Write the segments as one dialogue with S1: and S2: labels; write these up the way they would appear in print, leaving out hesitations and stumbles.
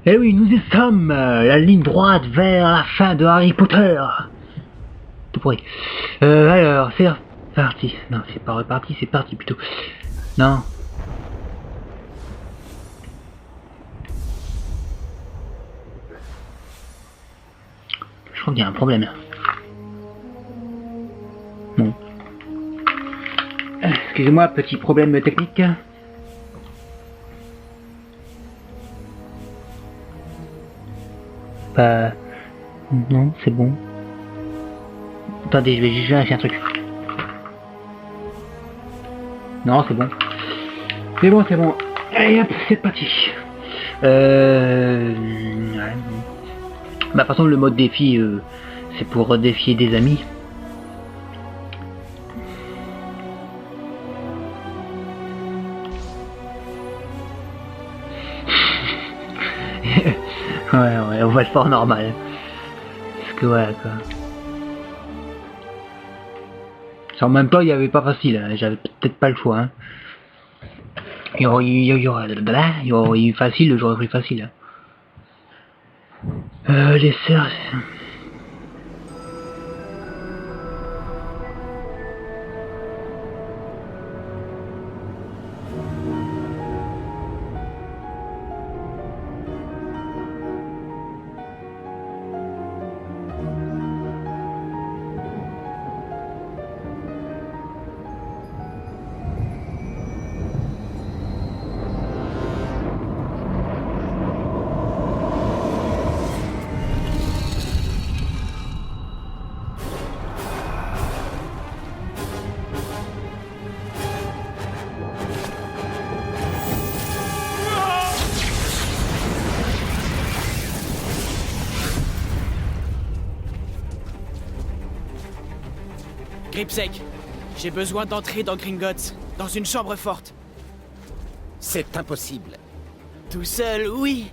S1: Et oui, nous y sommes, la ligne droite vers la fin de Harry Potter. Tout pourri. Alors, c'est parti. Non, c'est pas reparti, c'est parti plutôt. Non. Je crois qu'il y a un problème. Bon. Excusez-moi, petit problème technique. Bah... Non, c'est bon. Attendez, je vais juste vérifier un truc. Non, c'est bon. C'est bon, c'est bon. Allez hop, c'est parti. Ouais. Bah, de toute façon, le mode défi, c'est pour défier des amis. Ouais, on va le faire normal. Parce que voilà, quoi. En même temps, il n'y avait pas facile, hein. J'avais peut-être pas le choix. Hein. Il y aurait eu facile, j'aurais pris facile. Hein. Les sœurs...
S2: Gripsec, j'ai besoin d'entrer dans Gringotts, dans une chambre forte.
S3: C'est impossible.
S2: Tout seul, oui.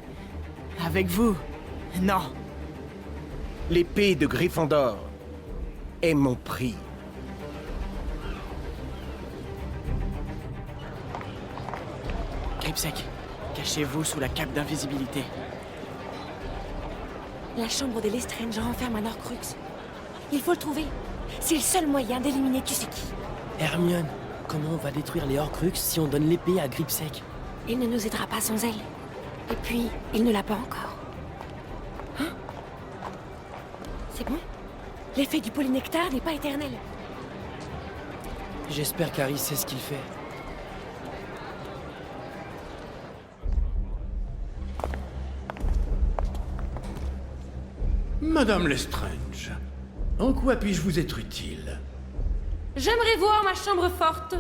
S2: Avec vous, non.
S3: L'épée de Gryffondor est mon prix.
S2: Gripsec, cachez-vous sous la cape d'invisibilité.
S4: La chambre des Lestrange renferme un Horcrux. Il faut le trouver. C'est le seul moyen d'éliminer tu sais qui.
S5: Hermione, comment on va détruire les Horcruxes si on donne l'épée à Gripsec?
S4: Il ne nous aidera pas sans elle. Et puis, il ne l'a pas encore. Hein? C'est bon? L'effet du polynectar n'est pas éternel.
S5: J'espère qu'Harry sait ce qu'il fait.
S6: Madame Lestrange, en quoi puis-je vous être utile?
S7: J'aimerais voir ma chambre forte.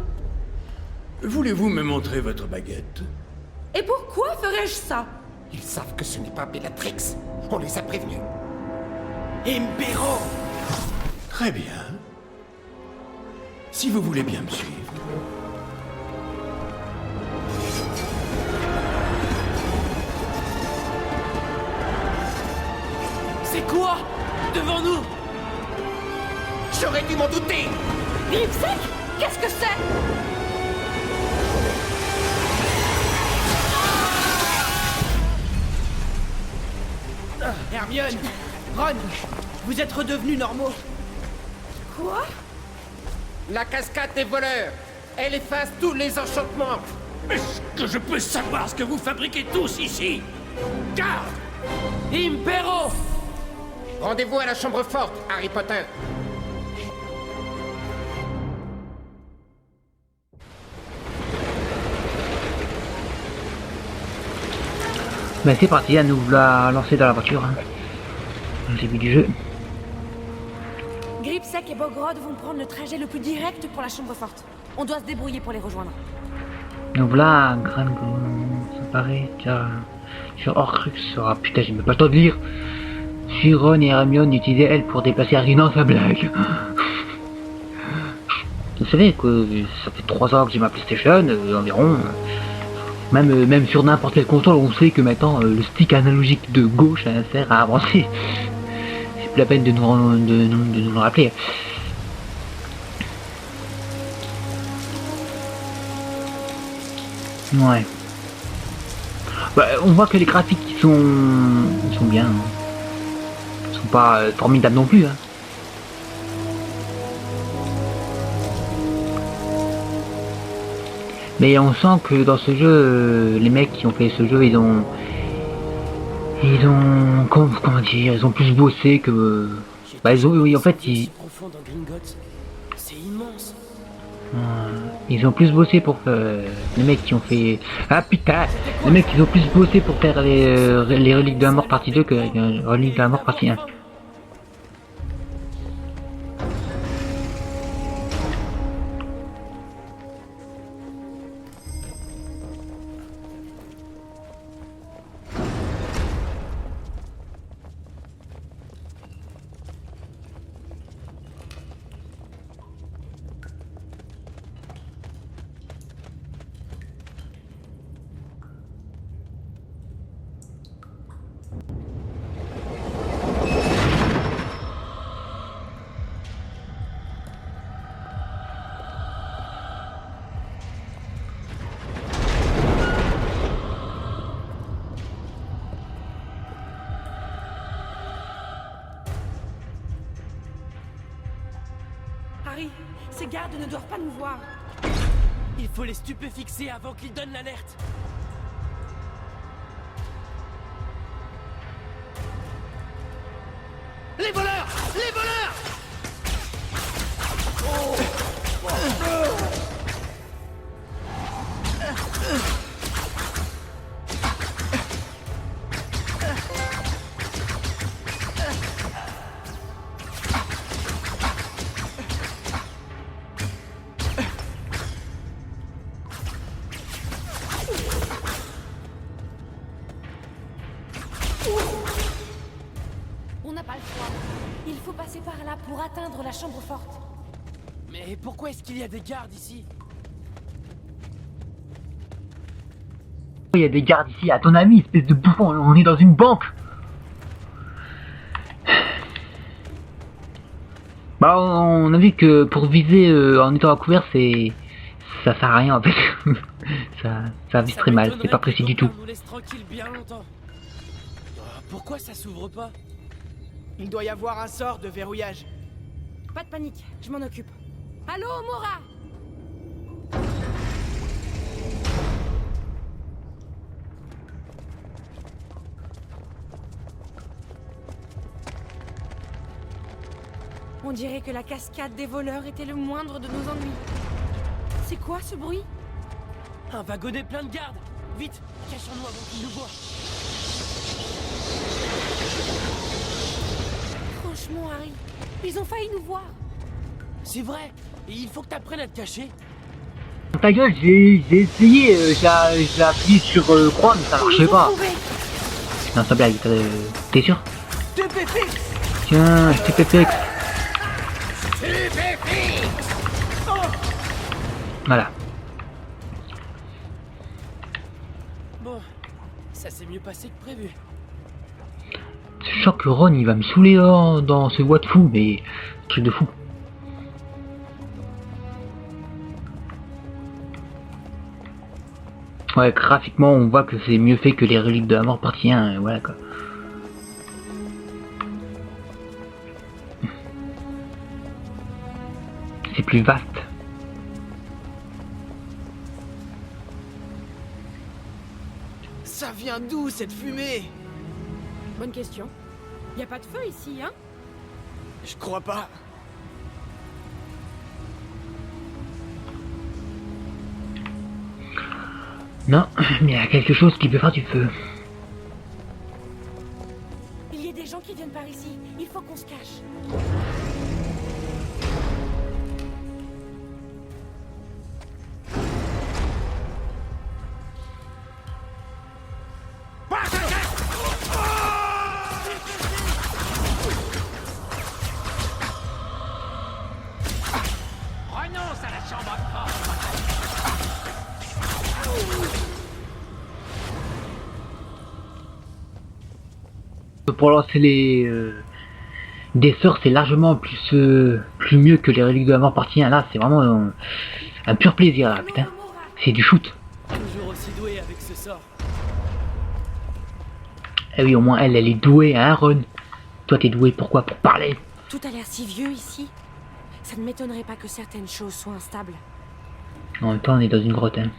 S6: Voulez-vous me montrer votre baguette?
S7: Et pourquoi ferais-je ça?
S3: Ils savent que ce n'est pas Bellatrix. On les a prévenus.
S2: Impero!
S6: Très bien. Si vous voulez bien me suivre.
S2: C'est quoi? Devant nous!
S3: J'aurais dû m'en douter!
S7: Gripsec? Qu'est-ce que c'est?
S2: Hermione! Ron! Vous êtes redevenus normaux!
S7: Quoi?
S3: La cascade des voleurs! Elle efface tous les enchantements!
S6: Est-ce que je peux savoir ce que vous fabriquez tous ici? Garde!
S2: Impero!
S3: Rendez-vous à la chambre forte, Harry Potter!
S1: Ben c'est parti, à nous la lancer dans la voiture. Hein. Au début du jeu.
S4: Gripsec et Bogrod vont prendre le trajet le plus direct pour la chambre forte. On doit se débrouiller pour les rejoindre.
S1: Donc voilà, Gran, ça paraît, car sur Horcrux sera... Putain, j'ai même pas le temps de lire. Si Ron et Hermione utilisaient elle pour déplacer Harry, non, ça blague. Vous savez que ça fait 3 ans que j'ai ma PlayStation, environ. Même sur n'importe quelle console, on sait que maintenant le stick analogique de gauche sert à avancer. C'est plus la peine de nous le rappeler. Ouais. Bah, on voit que les graphiques ils sont bien. Hein. Ils sont pas formidables non plus. Hein. Mais on sent que dans ce jeu, les mecs qui ont fait ce jeu, ils ont comment dire, ils ont plus bossé que. Bah ils ont, oui, en fait ils.
S5: C'est immense.
S1: Ils ont plus bossé pour les mecs qui ont fait. Ah putain, les mecs ils ont plus bossé pour faire les reliques de la mort partie 2 que les reliques de la mort partie 1.
S4: Harry, ces gardes ne doivent pas nous voir.
S5: Il faut les stupéfixer avant qu'ils donnent l'alerte.
S3: Les voleurs! Les voleurs!
S4: On n'a pas le choix. Il faut passer par là pour atteindre la chambre forte.
S5: Mais pourquoi est-ce qu'il y a des gardes ici?
S1: Il y a des gardes ici, à ton avis, espèce de bouffon, on est dans une banque. Bah on a vu que pour viser en étant à couvert ça sert à rien en fait. ça vise très mal, c'est pas précis du tout.
S5: Nous laisse tranquille bien longtemps. Pourquoi ça s'ouvre pas?
S2: Il doit y avoir un sort de verrouillage.
S4: Pas de panique, je m'en occupe. Allô, Mora? On dirait que la cascade des voleurs était le moindre de nos ennuis. C'est quoi ce bruit?
S5: Un wagonnet plein de gardes. Vite, cachons-nous avant qu'ils nous voient.
S4: Franchement, Harry, ils ont failli nous voir.
S5: C'est vrai. Et il faut que t'apprennes à te cacher.
S1: Ta gueule, j'ai essayé, j'ai appuyé sur croix mais ça marchait pas. Non, ça blague, t'es sûr? Tiens, je t'ai fait. Voilà.
S5: Bon, ça s'est mieux passé que prévu.
S1: Je sens que Ron il va me saouler dans ce bois de fou, mais truc de fou. Ouais, graphiquement on voit que c'est mieux fait que les reliques de la mort partie 1, voilà quoi. C'est plus vaste.
S2: Ça vient d'où cette fumée?
S4: Bonne question. Y a pas de feu ici, hein?
S2: Je crois pas.
S1: Non, mais il y a quelque chose qui peut faire du feu.
S4: Il y a des gens qui viennent par ici. Il faut qu'on se cache.
S3: Renonce à la chambre forte.
S1: Pour lancer des sorts, c'est largement plus mieux que les reliques de la mort partie 1. Là, c'est vraiment un pur plaisir, là, putain. C'est du shoot.
S5: Toujours aussi doué avec ce sort.
S1: Eh oui, au moins elle est douée, hein, Ron? Toi, t'es doué pourquoi? Pour parler.
S4: Tout a l'air si vieux ici. Ça ne m'étonnerait pas que certaines choses soient instables.
S1: En même temps, on est dans une grotte, hein.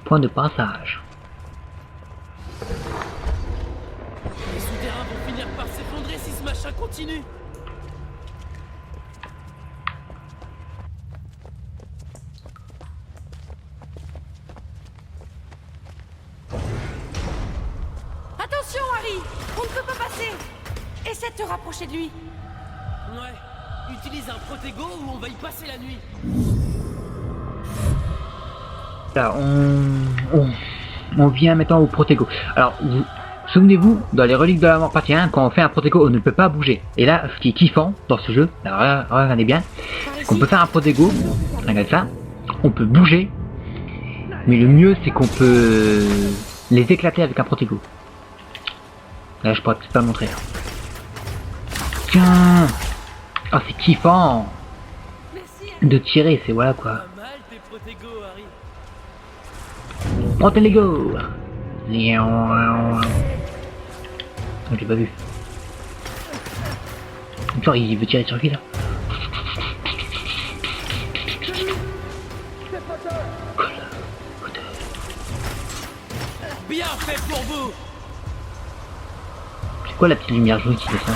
S1: Point de passage.
S5: Les souterrains vont finir par s'effondrer si ce machin continue.
S7: Attention, Harry! On ne peut pas passer! Essaie de te rapprocher de lui.
S5: Ouais, utilise un protégo ou on va y passer la nuit.
S1: Là, on vient maintenant au protégo. Alors, souvenez-vous, dans les reliques de la mort partie 1, quand on fait un protégo, on ne peut pas bouger. Et là, ce qui est kiffant dans ce jeu, alors regardez bien, c'est qu'on peut faire un protégo, regardez ça, on peut bouger, mais le mieux c'est qu'on peut les éclater avec un protégo. Là, je pourrais peut-être pas le montrer. Tiens, oh, c'est kiffant de tirer, c'est voilà quoi.
S5: Pas mal tes protégo, Harry.
S1: Protégo. J'ai pas vu. Genre, il veut tirer sur qui là?
S5: Bien fait pour vous.
S1: C'est quoi la petite lumière jaune qui descend?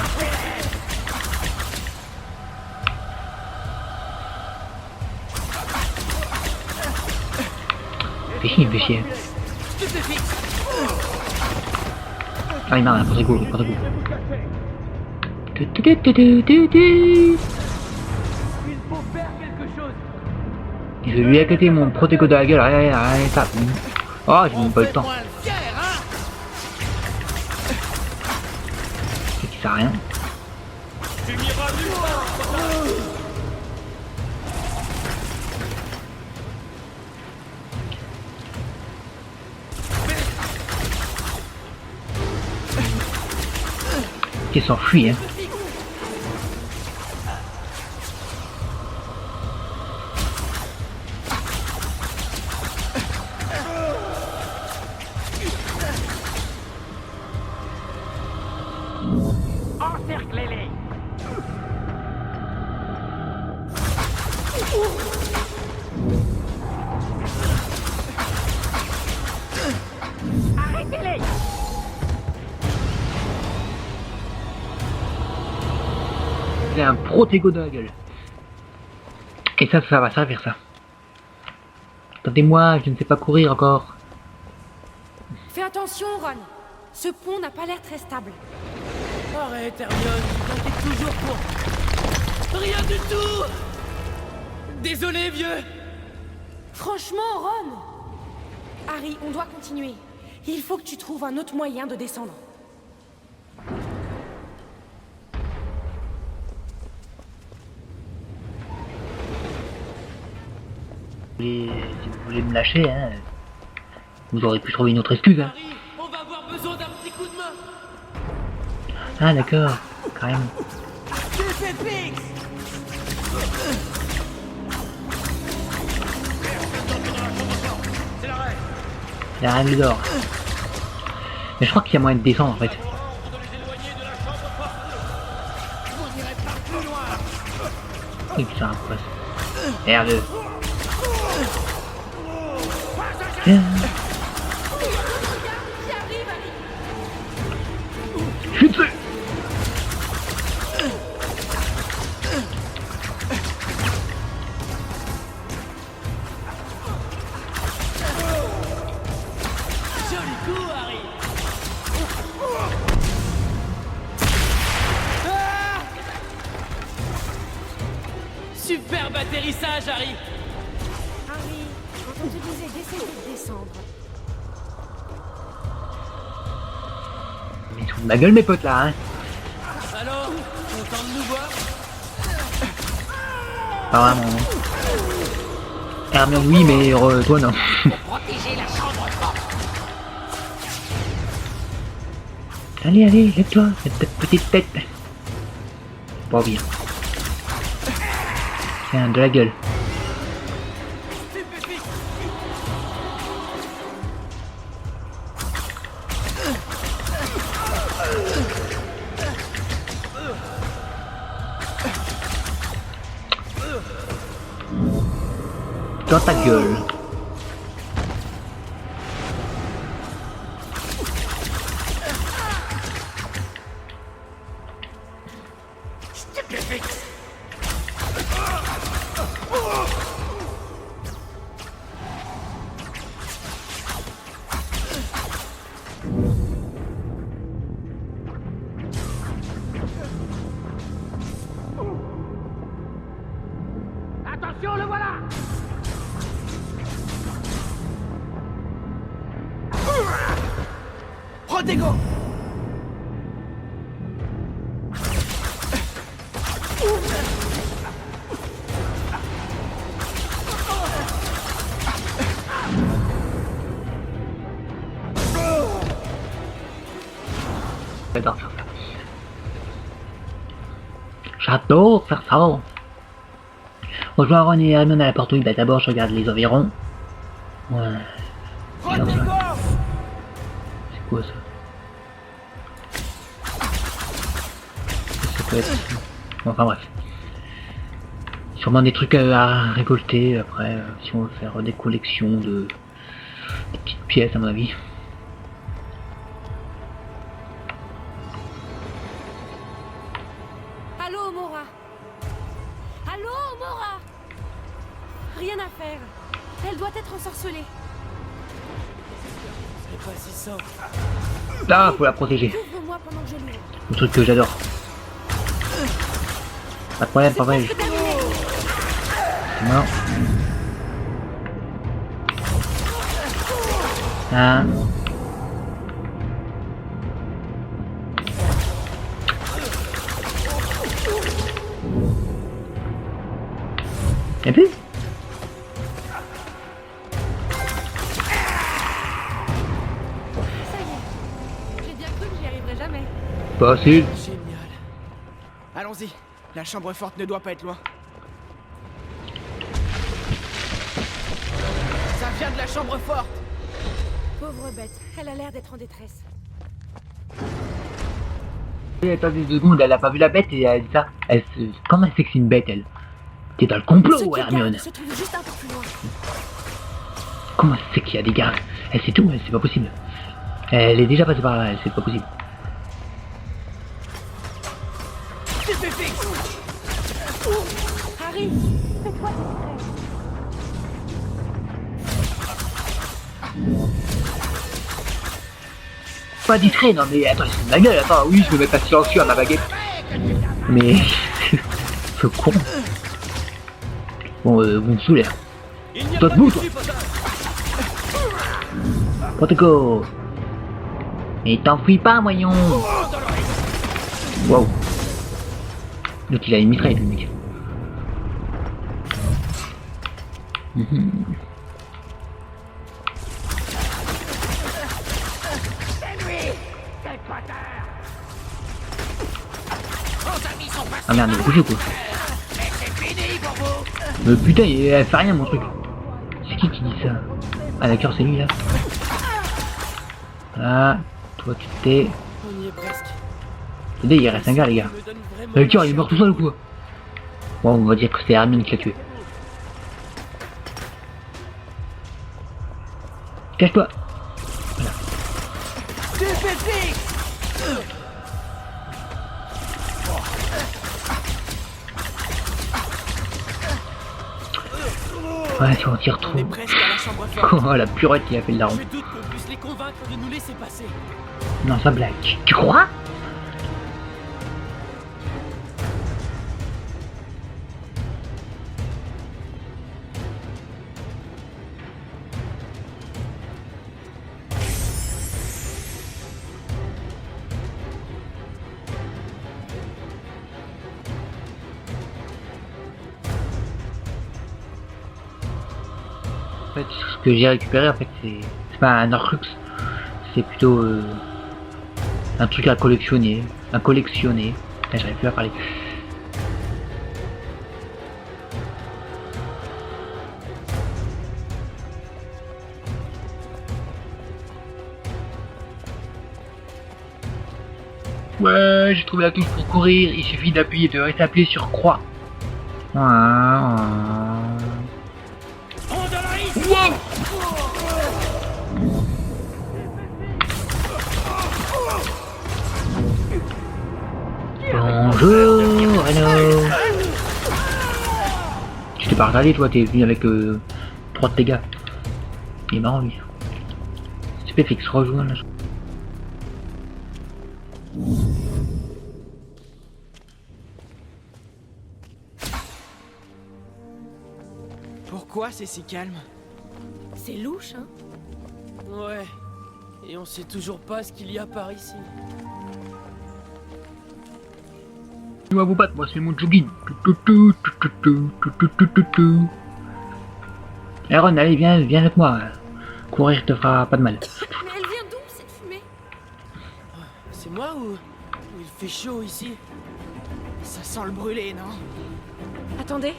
S1: Fais chier, fais chier. Ah il marre, protégo, protégo. Je vais lui éclater mon protégo de la gueule, allez, ça. Oh, j'ai même pas eu le temps. C'est qui sert à rien. Qui s'enfuit, hein.
S3: Encerclez-les! Arrêtez-les!
S1: J'ai un protégo de la gueule. Et ça va servir ça. Attendez-moi, je ne sais pas courir encore.
S4: Fais attention, Ron. Ce pont n'a pas l'air très stable.
S5: Arrête, Hermione, tu t'inquiètes toujours pour... Rien du tout. Désolé, vieux.
S4: Franchement, Ron. Harry, on doit continuer. Il faut que tu trouves un autre moyen de descendre.
S1: Si vous voulez me lâcher, hein, vous aurez pu trouver une autre excuse. Hein.
S5: Harry, on va avoir besoin d'un petit coup de main.
S1: Ah d'accord, quand même. Il y a rien d'or. Mais je crois qu'il y a moyen de descendre en fait. Et que ça passe. Merde. Tiens. Je suis dessus.
S5: Joli coup, Harry. Superbe atterrissage, Harry.
S4: Harry, quand on te disait d'essayer de descendre.
S1: Mais tout de ma gueule mes potes là, hein.
S5: Alors, content de nous voir?
S1: Pas vraiment. Non. Hermione oui, mais toi non.
S3: Protégez la chambre forte!
S1: Allez, allez, lève-toi, cette petite tête. Pas bien. Tiens, de la gueule. Dans ta gueule.
S3: Attention, le voilà!
S2: Rodrigo!
S1: J'adore faire ça. J'adore faire ça. Rejoins Ron et Hermione à la porte. Bah d'abord je regarde les environs. Ouais.
S2: Rodrigo!
S1: C'est quoi ça? Ça peut être... Enfin bref. Sûrement des trucs à récolter après, si on veut faire des collections de petites pièces à mon avis.
S4: Allô, Mora. Allô, Mora. Rien à faire. Elle doit être ensorcelée.
S2: C'est pas si simple.
S1: Là, faut la protéger.
S4: Ouvre-moi pendant que je l'ouvre.
S1: Le truc que j'adore. Pas de problème, pas vrai. C'est mort. Ah. Y'a plus?
S4: Ça y est. J'ai bien cru que j'y arriverais jamais.
S1: Facile.
S2: Génial. Allons-y. La chambre forte ne doit pas être loin. Ça vient de la chambre forte.
S4: Pauvre bête. Elle a l'air d'être en détresse.
S1: Attendez 2 secondes, elle a pas vu la bête et elle dit ça. Comment elle sait que c'est une bête, elle? T'es dans le complot,
S4: Ce qui
S1: Hermione.
S4: garde se trouve juste un peu plus loin.
S1: Comment elle sait qu'il y a des gardes? Elle sait tout, c'est pas possible. Elle est déjà passée par là, c'est pas possible.
S4: Harry, fais-toi discret.
S1: Pas discret, non mais attends, c'est de la gueule, attends, oui, je vais mettre un silencieux à ma baguette. Mais... ce con. Bon, vous me saoulez. Toi debout, toi. Protocole. Mais t'enfuis pas, voyons. Waouh. Donc il a une mitraille, le mec. Ah merde, il est bougé quoi. Mais putain, elle fait rien mon truc. C'est qui dit ça? Ah d'accord, c'est lui là. Ah, toi tu t'es...
S2: On y est presque.
S1: Attendez, il reste un gars les gars.
S2: Me donne vraiment
S1: Le cœur il est mort tout seul ou quoi? Bon, on va dire que c'est Hermione qui l'a tué. Cache-toi. Voilà. Ouais, si on s'y
S2: On est
S1: retrouve.
S2: presque à la chambre forte.
S1: Oh la purette, il a fait le daron.
S2: Je doute qu'on puisse les convaincre de nous laisser passer.
S1: Non, ça blague. Tu crois? En fait, ce que j'ai récupéré, en fait, c'est pas un Horcrux, c'est plutôt un truc à collectionner, Ah, j'arrive plus à parler. Ouais, j'ai trouvé la touche pour courir, il suffit d'appuyer, de rester appuyé sur croix.
S2: On
S1: Bonjour, Renaud. Je t'ai pas regardé, toi, t'es venu avec 3 de tes gars. Il est marrant, lui. Stupéfix, rejoins là.
S2: Pourquoi c'est si calme?
S4: C'est louche, hein?
S5: Ouais. Et on sait toujours pas ce qu'il y a par ici.
S1: Tu vas vous battre, moi c'est mon jogging. Aaron, allez, viens avec moi. Courir te fera pas de mal.
S4: Mais elle vient d'où, cette fumée?
S5: C'est moi ou il fait chaud ici?
S2: Ça sent le brûlé, non?
S7: Attendez.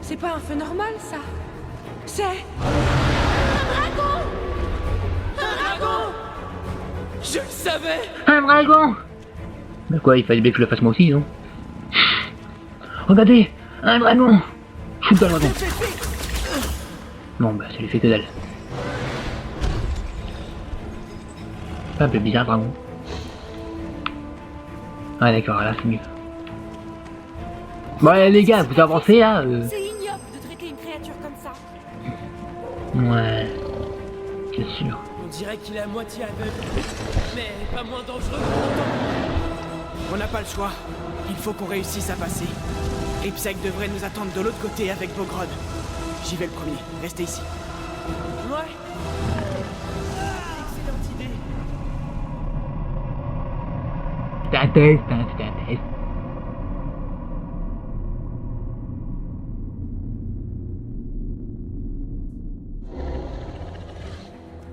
S7: C'est pas un feu normal, ça. C'est...
S5: Je le savais!
S1: Un dragon! Mais quoi, il fallait bien que je le fasse moi aussi, non? Regardez! Un dragon! Shoot dans le dragon! Bon, bah, ça lui fait que dalle. C'est un peu bizarre, le dragon. Ah, d'accord, là, c'est mieux. Bon, allez, les gars, vous avancez, là
S4: C'est ignoble de traiter une créature comme ça.
S1: Ouais... Bien sûr.
S5: On dirait qu'il est à moitié aveugle. Mais pas moins dangereux pour autant.
S2: On n'a pas le choix. Il faut qu'on réussisse à passer. Ripsec devrait nous attendre de l'autre côté avec Bogrod. J'y vais le premier. Restez ici.
S5: Ouais. Excellente idée.
S1: C'est un test, hein, c'est un test.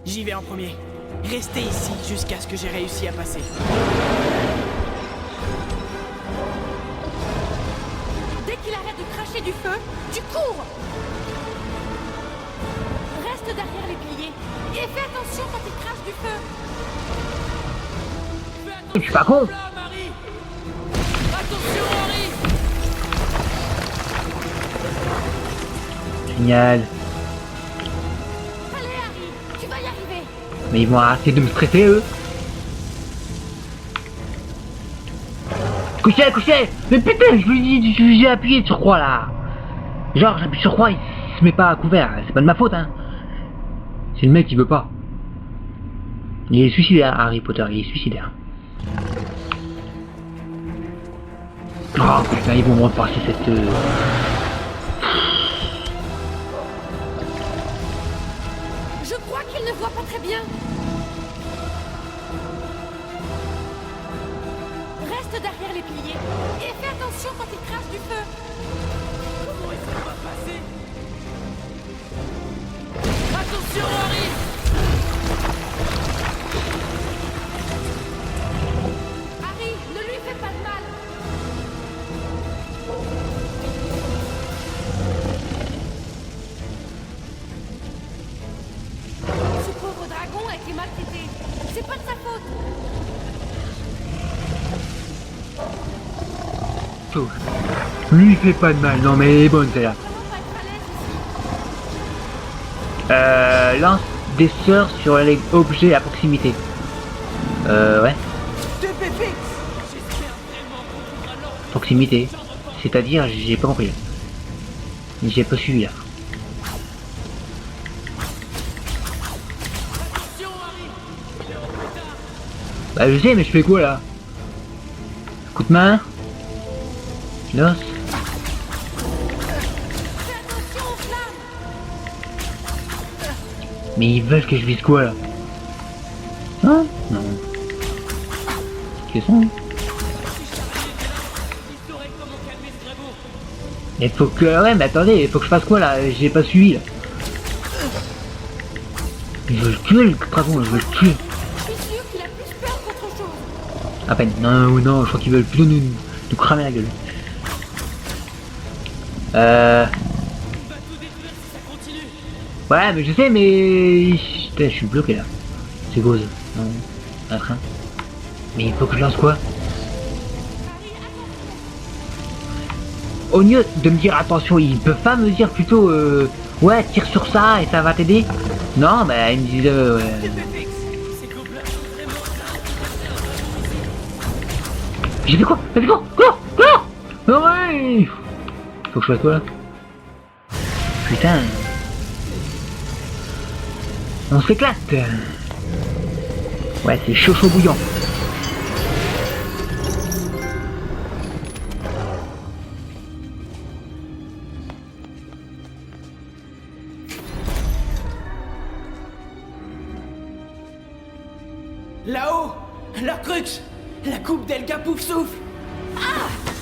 S2: J'y vais en premier. Restez ici jusqu'à ce que j'ai réussi à passer.
S4: Dès qu'il arrête de cracher du feu, tu cours! Reste derrière les piliers et fais attention quand il crache du feu.
S1: Je suis pas con!
S5: Là, Marie! Attention, Henri!
S1: Génial.
S4: Allez, Harry, tu vas y arriver.
S1: Mais ils vont arrêter de me stresser, eux. Couchez, couchez! Mais putain, je lui dis, j'ai appuyé sur croix, là. Genre, j'appuie sur croix, il se met pas à couvert. C'est pas de ma faute, hein. C'est le mec qui veut pas. Il est suicidaire, Harry Potter, il est suicidaire. Oh putain, ils vont me repasser cette...
S4: Je crois qu'il ne voit pas très bien. Reste derrière les piliers et fais attention quand il crache du feu.
S5: Comment est-ce qu'on va passer? Attention, Henri!
S4: Harry, ne lui fais pas de mal. Ce pauvre dragon a été maltraité. C'est pas de sa faute.
S1: Lui fait pas de mal, non mais elle est bonne celle-là.
S4: Vraiment pas être à l'aise ici.
S1: Lance des sorts sur les objets à proximité. Ouais. Proximité. C'est-à-dire, j'ai pas compris là. J'ai pas suivi là. Bah je sais, mais je fais quoi là? Coup de main. Lance.
S4: Fais attention aux flammes.
S1: Mais ils veulent que je vise quoi là? Hein? Non. Qu'est-ce que c'est? Il faut que... Ouais mais attendez, il faut que je fasse quoi là? J'ai pas suivi là. Je veux le tuer le dragon, je veux le tuer.
S4: Je suis sûr qu'il a plus peur qu'autre chose.
S1: À peine. Non, non, je crois qu'ils veulent plutôt nous cramer la gueule. Ouais, mais je sais, mais... Putain, je suis bloqué là. C'est gauze. Non, un train. Mais il faut que je lance quoi? Au lieu de me dire attention, ils peuvent pas me dire plutôt Ouais, tire sur ça et ça va t'aider. Non, bah il me disait ouais.
S5: C'est complètement vraiment
S1: J'ai fait quoi? J'ai fait quoi? Quoi? Quoi? Oh ouais. Faut que je fasse quoi là? Putain. On s'éclate. Ouais, c'est chaud chaud bouillant.
S2: Là-haut, leur crux, la coupe d'Elga Poufsouffle.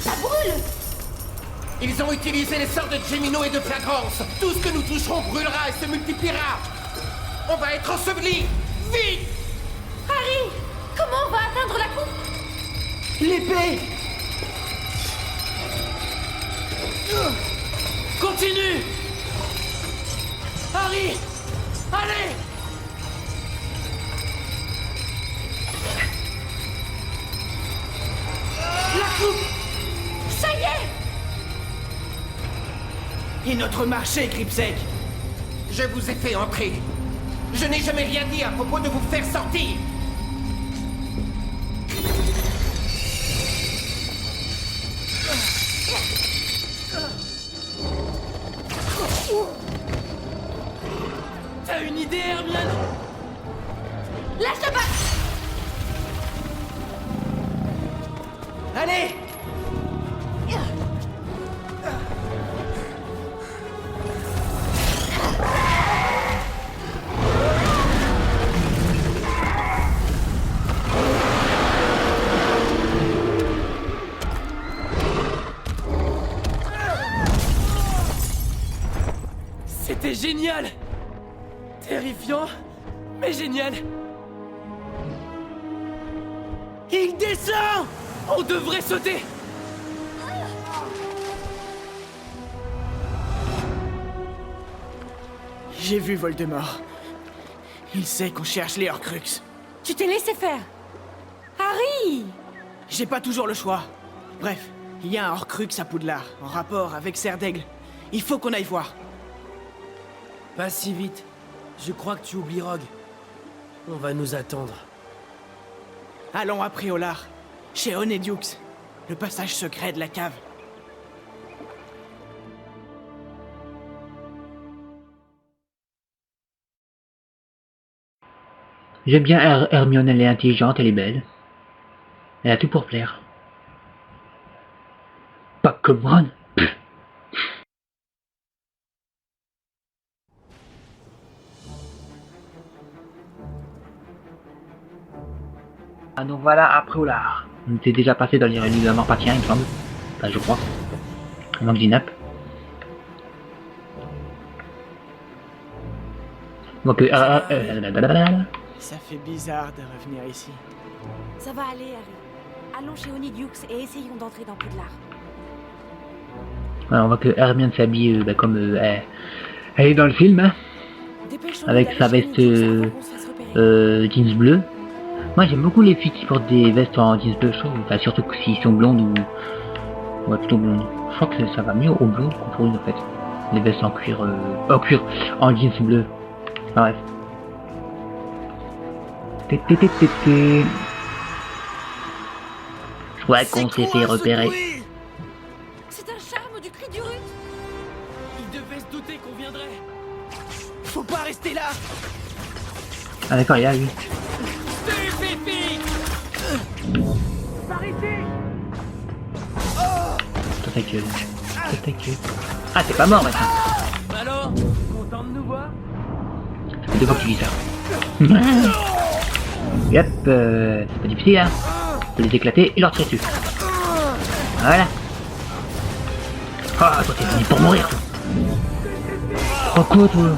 S4: Ça brûle!
S3: Ils ont utilisé les sorts de Gemino et de Flagrance. Tout ce que nous toucherons brûlera et se multipliera. On va être ensevelis. Vite!
S4: Harry! Comment on va atteindre la coupe?
S2: L'épée.
S5: Continue! Harry! Allez!
S2: La coupe.
S4: Ça y est!
S2: Et notre marché, Gripsec.
S3: Je vous ai fait entrer. Je n'ai jamais rien dit à propos de vous faire sortir.
S5: T'as une idée, Hermione?
S4: Lâche la balle!
S2: Allez.
S5: C'était génial! Terrifiant, mais génial! Il descend! On devrait sauter!
S2: J'ai vu Voldemort. Il sait qu'on cherche les Horcruxes.
S4: Tu t'es laissé faire! Harry!
S2: J'ai pas toujours le choix. Bref, il y a un Horcrux à Poudlard, en rapport avec Serre d'Aigle. Il faut qu'on aille voir.
S5: Pas si vite. Je crois que tu oublies Rogue. On va nous attendre.
S2: Allons à Préolard, chez Honeydew, le passage secret de la cave.
S1: J'aime bien Hermione, elle est intelligente, elle est belle. Elle a tout pour plaire. Pas comme Ron. Ah donc voilà, après Olar. On était déjà passé dans les réunions de la mort partien, il me semble. Enfin, je crois. Avant que j'y nappe. Donc,
S2: Ça fait bizarre de revenir ici.
S4: Ça va aller, Harry. Allons chez Honeydew et essayons d'entrer dans Poudlard.
S1: voilà, on voit que Hermione s'habille comme elle est dans le film, hein,
S4: Dépêchons-nous
S1: avec
S4: d'aller
S1: sa
S4: chez
S1: veste
S4: Honeydew avant qu'on se fasse repérer.
S1: jeans bleu. Moi j'aime beaucoup les filles qui portent des vestes en jeans bleu, je trouve. Enfin, surtout s'ils sont blondes ou ouais, plutôt blondes. Je crois que ça va mieux aux blondes qu'aux brunes en fait. Les vestes en cuir, en jeans bleu. Enfin, bref. Je crois qu'on s'est fait repérer.
S4: C'est un charme du cri du Rut.
S5: Il devait se douter qu'on viendrait.
S2: Faut pas rester là.
S1: Ah d'accord, il y a lui.
S5: Stupéfique!
S2: Par ici.
S1: Toi ta gueule. Toi ta gueule. Ah t'es pas mort maintenant.
S5: Alors, content de nous voir?
S1: Ça fait 2 fois que tu dis ça. Yep, c'est pas difficile hein. On peut les éclater et leur tirer dessus. Voilà. Ah toi t'es venu pour mourir toi. Oh quoi toi?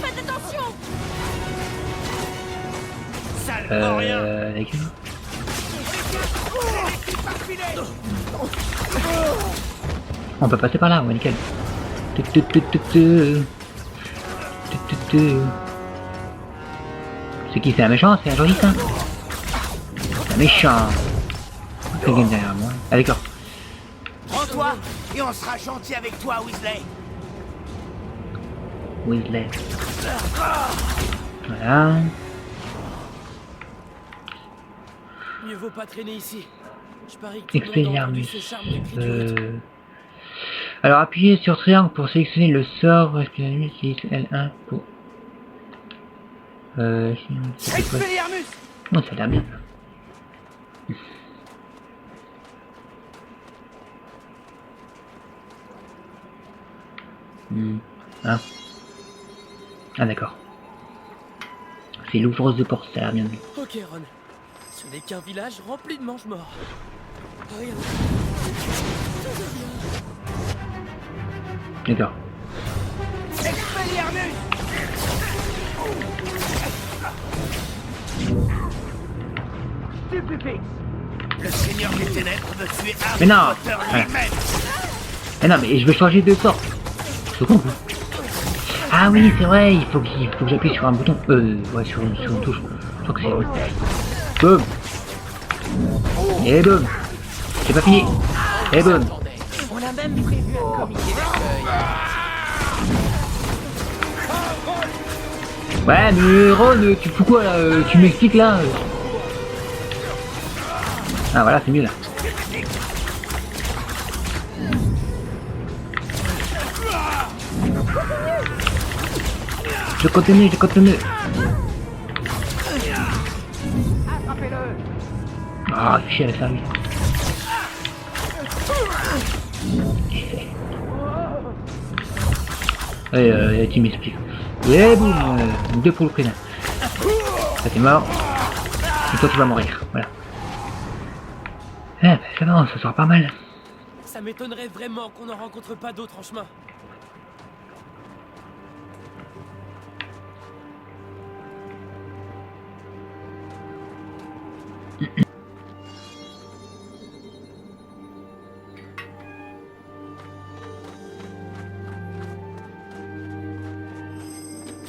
S4: Faites attention!
S1: La gueule. On peut passer par là, ouais nickel. C'est qui? C'est un méchant? C'est un joli ça? C'est un méchant. Quelqu'un derrière moi. Ah d'accord.
S8: Prends-toi et on sera gentil avec toi, Weasley.
S1: Weasley. Voilà.
S5: Mieux vaut pas traîner ici. Je parie que tout le monde a entendu
S1: Expelliarmus.
S5: ce charme de cri du hôtel.
S1: Alors appuyez sur triangle pour sélectionner le sort. Expelliarmus, L1 pour. C'est quoi?
S2: Expelliarmus!
S1: Non, ça a l'air bien. Ah. Ah d'accord. C'est l'ouvreuse de porte, ça a l'air bien.
S5: Ok, Ron. Ce n'est qu'un village rempli de mange-morts. Rien.
S1: D'accord.
S2: Expelliarmus! Stupéfix!
S3: Le Seigneur des Ténèbres veut tuer Harry
S1: Mais non!
S3: Potter
S1: Voilà.
S3: lui-même.
S1: Mais non, mais je veux changer de sort. Je comprends. Ah oui, c'est vrai, il faut que j'appuie sur un bouton. Ouais, sur une touche. Je crois que c'est. Boum! Et boum! J'ai pas fini! Et boum!
S7: On a même prévu un comité d'accueil.
S1: Ouais, mais Ron, tu fous quoi là? Tu m'expliques là? Ah voilà, c'est mieux là. Je continue. Ah, je suis avec ça, lui. Allez, tu m'expliques. Et boum, 2 pour le prénom. Ça t'es mort. Et toi tu vas mourir, voilà. Eh ben ça va, ça sera pas mal.
S5: Ça m'étonnerait vraiment qu'on n'en rencontre pas d'autres en chemin.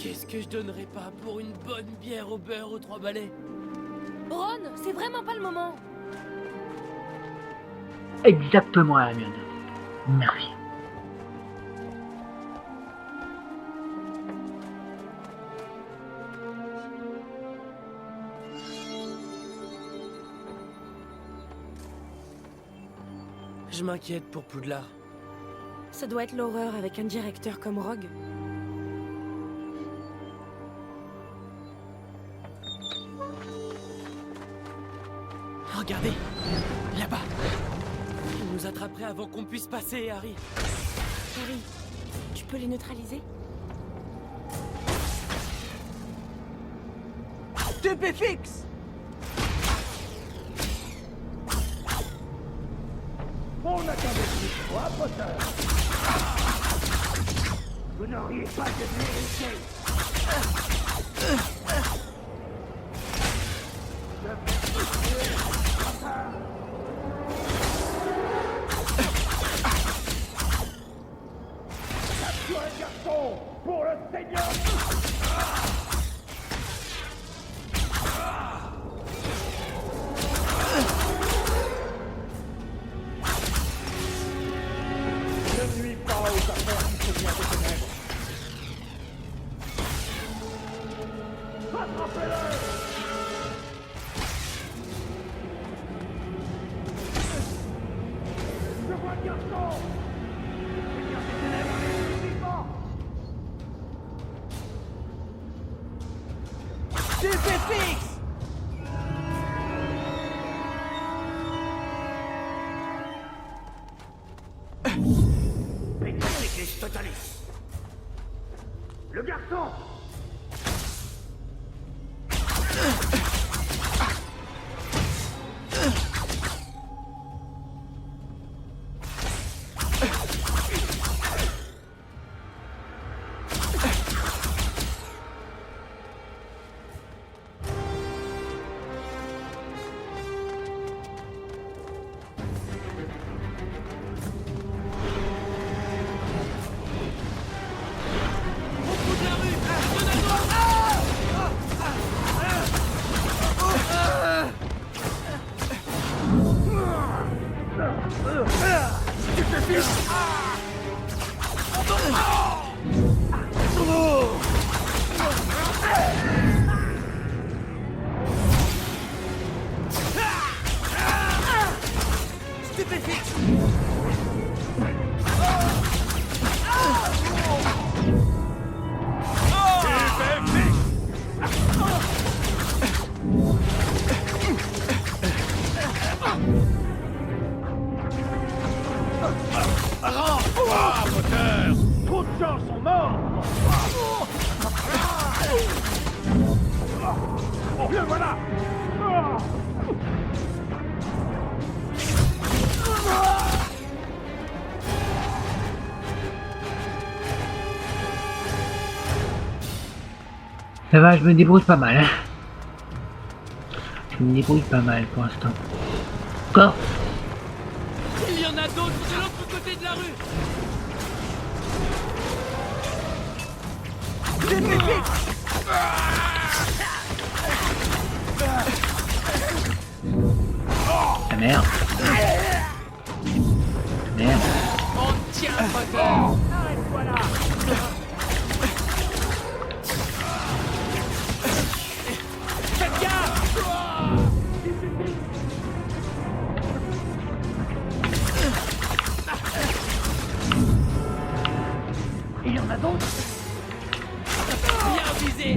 S5: Qu'est-ce que je donnerais pas pour une bonne bière au beurre aux 3 balais?
S4: Ron, c'est vraiment pas le moment.
S1: Exactement, Hermione. Merci.
S5: Je m'inquiète pour Poudlard.
S4: Ça doit être l'horreur avec un directeur comme Rogue.
S5: Regardez, là-bas. Ils nous attraperaient avant qu'on puisse passer, Harry.
S4: Harry, tu peux les neutraliser?
S2: Stupéfix! On attendait plus toi, Potter! Vous n'auriez pas de vérité! Pour le Seigneur! Ne nuis pas aux affaires qui se viennent des ténèbres! Attrapez-le! Je vois le garçon! Le Seigneur des ténèbres est vivant! Stupéfix!
S3: Pétrifice Totalis.
S2: Le garçon!
S5: Stupéfixe.
S3: Trop de gens sont morts. Le voilà.
S1: Ça va, je me débrouille pas mal. Hein. Je me débrouille pas mal pour l'instant. Encore.
S5: Il y en a d'autres de l'autre côté de la rue.
S1: La merde. Merde.
S5: On tient, Potter. Faites gaffe.
S1: Il y en a d'autres.
S5: Bien visé.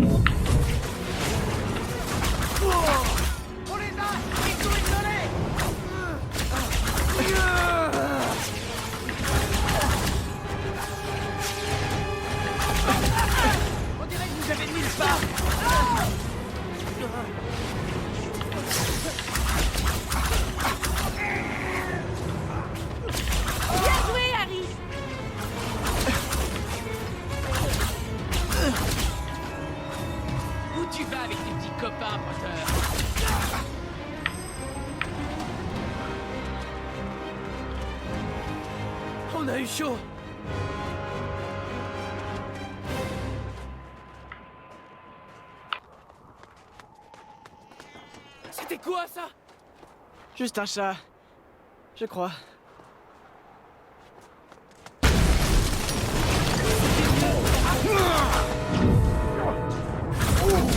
S3: On les a. Ils sont isolés. On dirait que vous avez mis le pas.
S7: Bien joué, Harry.
S5: Où tu vas avec tes petits copains, Potter? On a eu chaud. C'était quoi ça?
S2: Juste un chat. Je crois.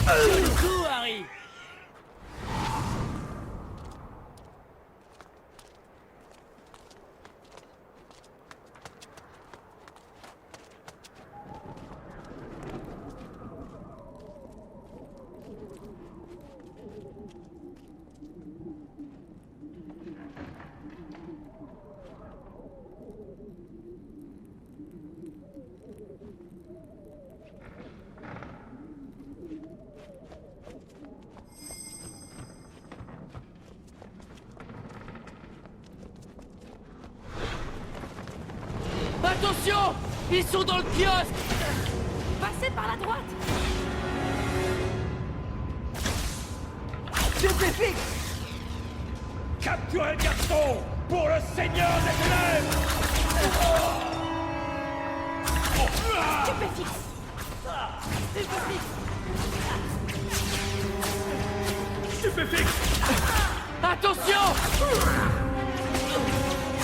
S5: Joli coup, Harry. Attention! Ils sont dans le kiosque!
S7: Passez par la droite.
S3: Capturez le garçon pour le Seigneur des Ténèbres.
S7: Stupéfixe.
S3: Stupéfixe.
S5: Attention!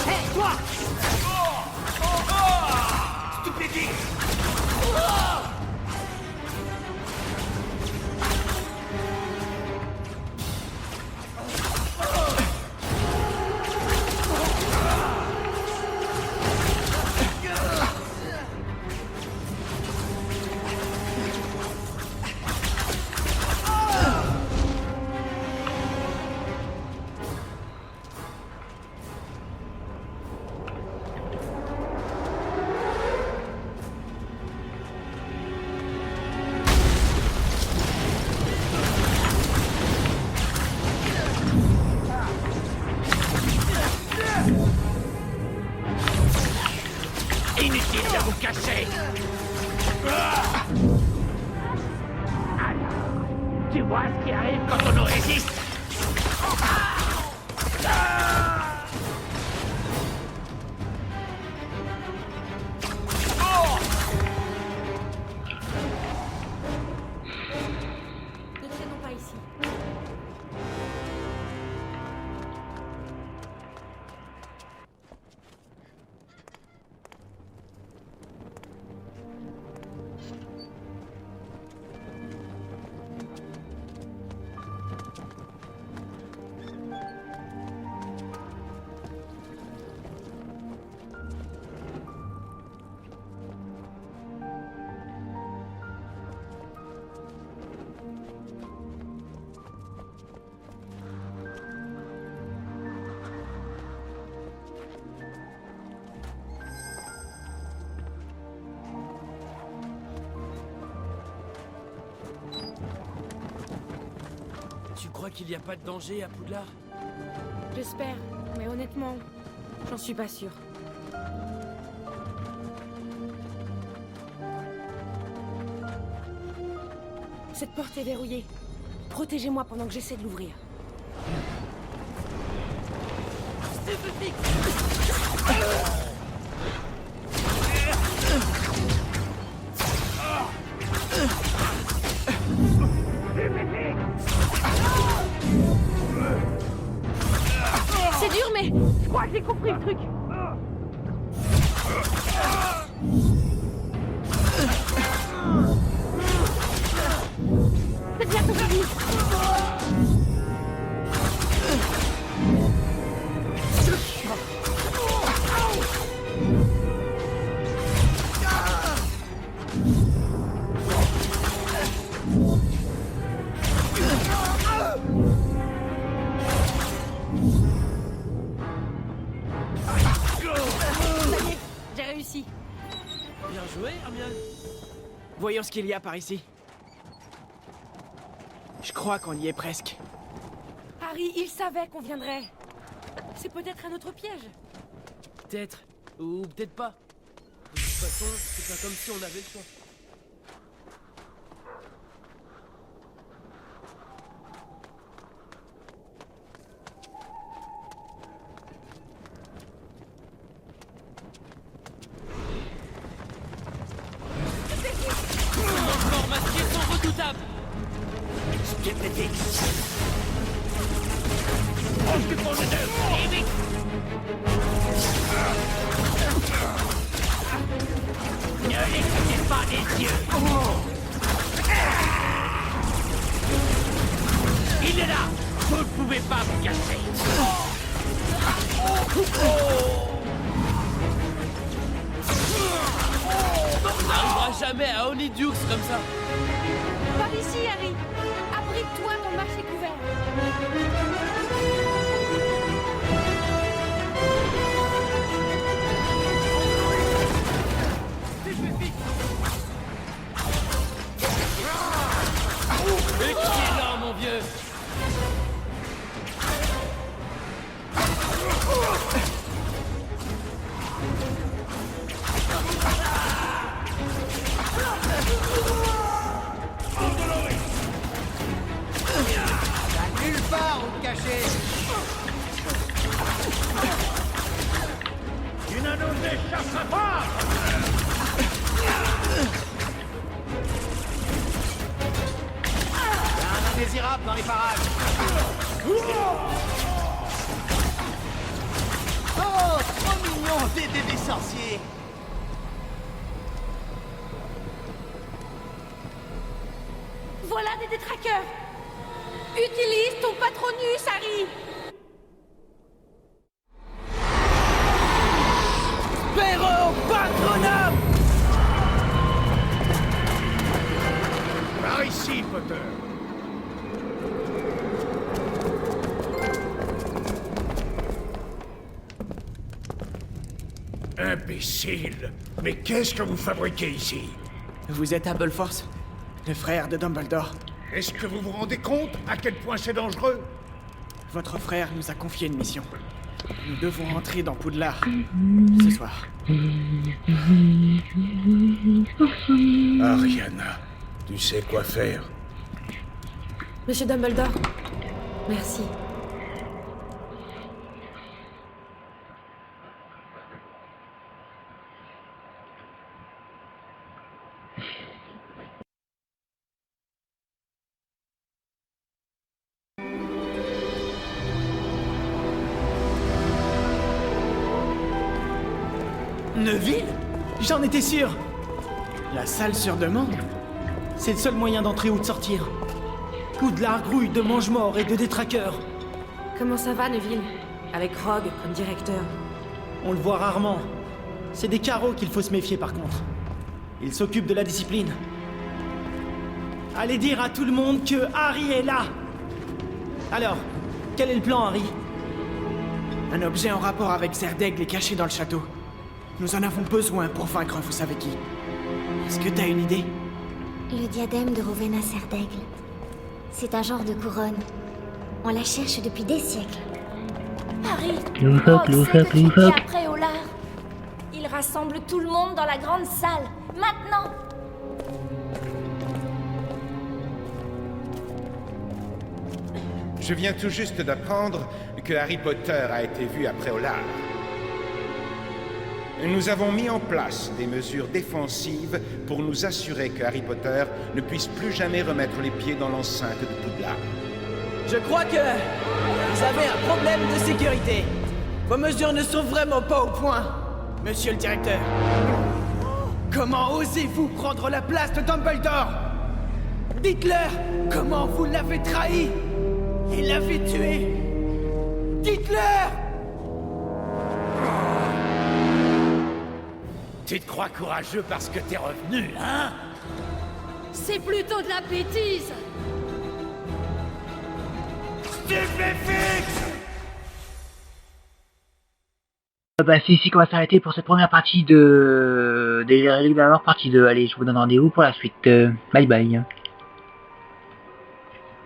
S7: Hé, toi.
S3: Stupéfixe. Inutile de vous cacher. Tu vois ce qui arrive quand on nous résiste.
S4: Ne traînons pas ici.
S5: Tu crois qu'il n'y a pas de danger à Poudlard?
S4: J'espère, mais honnêtement, j'en suis pas sûre. Cette porte est verrouillée. Protégez-moi pendant que j'essaie de l'ouvrir. C'est dur, mais je crois que j'ai compris le truc. C'est bientôt fini. J'ai réussi.
S5: Bien joué, Hermione.
S2: Voyons ce qu'il y a par ici. Je crois qu'on y est presque.
S4: Harry, il savait qu'on viendrait. C'est peut-être un autre piège.
S5: Peut-être. Ou peut-être pas. De toute façon, c'est pas comme si on avait le choix. Encore masqués sont redoutables.
S3: Il est là! Vous ne pouvez pas vous cacher!
S5: On n'arrivera jamais à Honeydukes comme ça.
S4: Par ici, Harry. Abrite-toi dans le marché couvert.
S5: Excellent, mon vieux.
S3: Nulle part où te cacher! Tu ne nous échapperas pas! Il y a un indésirable dans les parages! Oh, trop mignon d'aider des sorciers!
S4: Voilà des détraqueurs. Utilise ton patronus, Harry.
S2: Spero Patronum!
S6: Par ici, Potter. Imbécile! Mais qu'est-ce que vous fabriquez ici?
S2: Vous êtes Aberforth, le frère de Dumbledore.
S6: Est-ce que vous vous rendez compte à quel point c'est dangereux?
S2: Votre frère nous a confié une mission. Nous devons entrer dans Poudlard ce soir.
S6: Ariana, tu sais quoi faire.
S4: Monsieur Dumbledore, merci.
S2: Neville? J'en étais sûr! La salle sur demande? C'est le seul moyen d'entrer ou de sortir. Poudlard grouille de mange-morts et de détraqueurs.
S4: Comment ça va, Neville? Avec Rogue comme directeur.
S2: On le voit rarement. C'est des carreaux qu'il faut se méfier par contre. Il s'occupe de la discipline. Allez dire à tout le monde que Harry est là! Alors, quel est le plan, Harry? Un objet en rapport avec Zerdaigle est caché dans le château. Nous en avons besoin pour vaincre vous savez qui. Est-ce que t'as une idée?
S8: Le diadème de Rowena Zerdaigle. C'est un genre de couronne. On la cherche depuis des siècles.
S4: Harry,
S1: Loufoque,
S4: Rogue sait
S1: loufoque,
S4: que tu
S1: loufoque.
S4: es après Olar. Il rassemble tout le monde dans la grande salle. Maintenant.
S3: Je viens tout juste d'apprendre que Harry Potter a été vu après Olar. Nous avons mis en place des mesures défensives pour nous assurer que Harry Potter ne puisse plus jamais remettre les pieds dans l'enceinte de Poudlard.
S5: Je crois que vous avez un problème de sécurité. Vos mesures ne sont vraiment pas au point, monsieur le directeur. Comment osez-vous prendre la place de Dumbledore? Dites-leur comment vous l'avez trahi et l'avez tué. Dites-leur!
S6: Tu te crois courageux parce que t'es revenu, hein?
S7: C'est plutôt de la bêtise.
S6: Stupéfixe!
S1: Bah c'est ici qu'on va s'arrêter pour cette première partie de... des reliques de la mort partie 2. Allez, je vous donne rendez-vous pour la suite. Bye bye.